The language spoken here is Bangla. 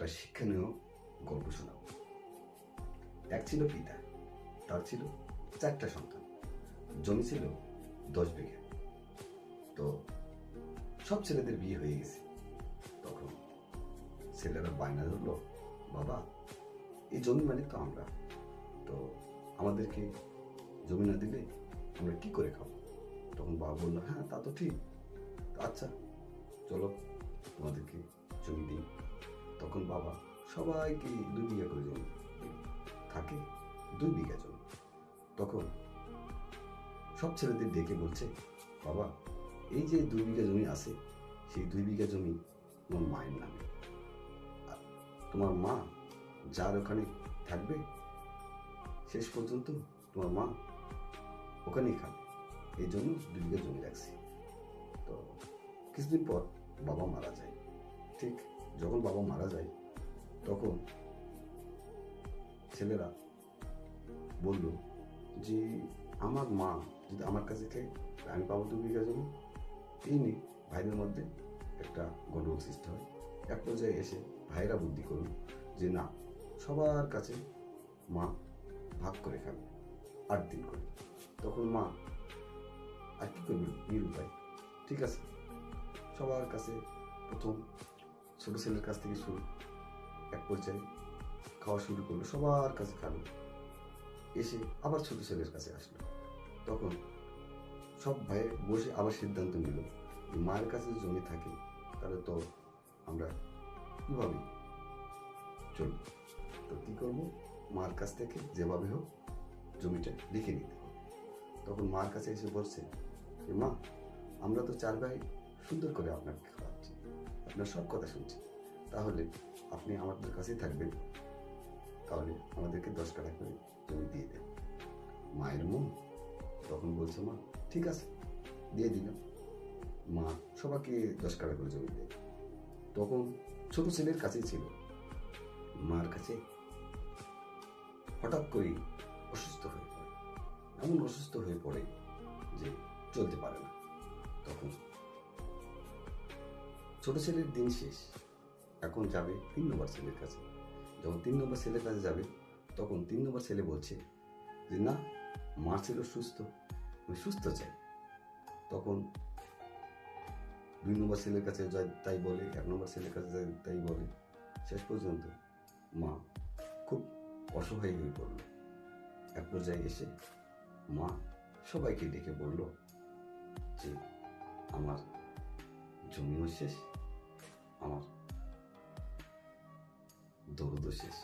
একটা শিক্ষণীয় গল্প শোনাব। এক ছিল পিতা, তার ছিল 4টা সন্তান, জমি ছিল 10 বিঘা। তো সব ছেলেদের বিয়ে হয়ে গেছে। তখন ছেলেরা বায়না ধরলো, বাবা এই জমি মালিক তো আমরা, তো আমাদেরকে জমি না দিলে আমরা কি করে খাবো? তখন বাবা বললো, হ্যাঁ তা তো ঠিক, আচ্ছা চলো তোমাদেরকে জমি দিই। তখন বাবা সবাইকে 2 বিঘা করে জমি দিল। থাকে 2 বিঘা জমি। তখন সব ছেলেদের ডেকে বলছে, বাবা এই যে 2 বিঘা জমি আছে, সেই 2 বিঘা জমি তোমার মায়ের নামে। আর তোমার মা যার ওখানে থাকবে শেষ পর্যন্ত তোমার মা ওখানেই খাবে, এই জন্য 2 বিঘা জমি রাখছি। তো কিছুদিন পর বাবা মারা যায়। ঠিক যখন বাবা মারা যায় তখন ছেলেরা বলল যে আমার মা যদি আমার কাছে খায় আমি পাবো 2 বিঘা জমি। এই নিয়ে ভাইদের মধ্যে একটা গন্ডগোল সৃষ্টি হয়। এক পর্যায়ে এসে ভাইরা বুদ্ধি করল যে না, সবার কাছে মা ভাগ করে খাবে 8 দিন করে। তখন মা আর কি করবে, নিরুপায়, ঠিক আছে সবার কাছে প্রথম ছোট ছেলের কাছ থেকে শুরু, এক পর্যায়ে খাওয়া শুরু করলো, সবার কাছে খালো, এসে আবার ছোট ছেলের কাছে আসলো। তখন সব ভাই বসে আবার সিদ্ধান্ত নিল যে মায়ের কাছে জমি থাকে তাহলে তো আমরা কীভাবে চলব, তো কী করবো, মার কাছ থেকে যেভাবে হোক জমিটা লিখে নিতে হবে। তখন মার কাছে এসে বলছে যে মা আমরা তো 4 ভাই সুন্দর করে আপনাকে খাওয়াচ্ছি, আপনার সব কথা শুনছি, তাহলে আপনি আমাদের কাছেই থাকবেন, তাহলে আমাদেরকে 10 কাঠা করে জমি দিয়ে দেন। মায়ের মন তখন বলছে, মা ঠিক আছে দিয়ে দিলাম। মা সবাইকে 10 কাঠা করে জমি দেয়। তখন ছোট ছেলের কাছেই ছিল, মার কাছে হঠাৎ করেই অসুস্থ হয়ে পড়ে, এমন অসুস্থ হয়ে পড়ে যে চলতে পারে না। তখন ছোট ছেলের দিন শেষ, এখন যাবে 3 নম্বর ছেলের কাছে। যখন 3 নম্বর ছেলের কাছে যাবে তখন 3 নম্বর ছেলে বলছে যে না, মা ছিল সুস্থ, আমি সুস্থ চাই। তখন 2 নম্বর ছেলের কাছে যায় তাই বলে, 1 নম্বর ছেলের কাছে যায় তাই বলে, শেষ পর্যন্ত মা খুব অসহায় হয়ে পড়ল। এক পর্যায়ে এসে মা সবাইকে ডেকে বলল যে আমার জমিও শেষ, আমার দরদও শেষ।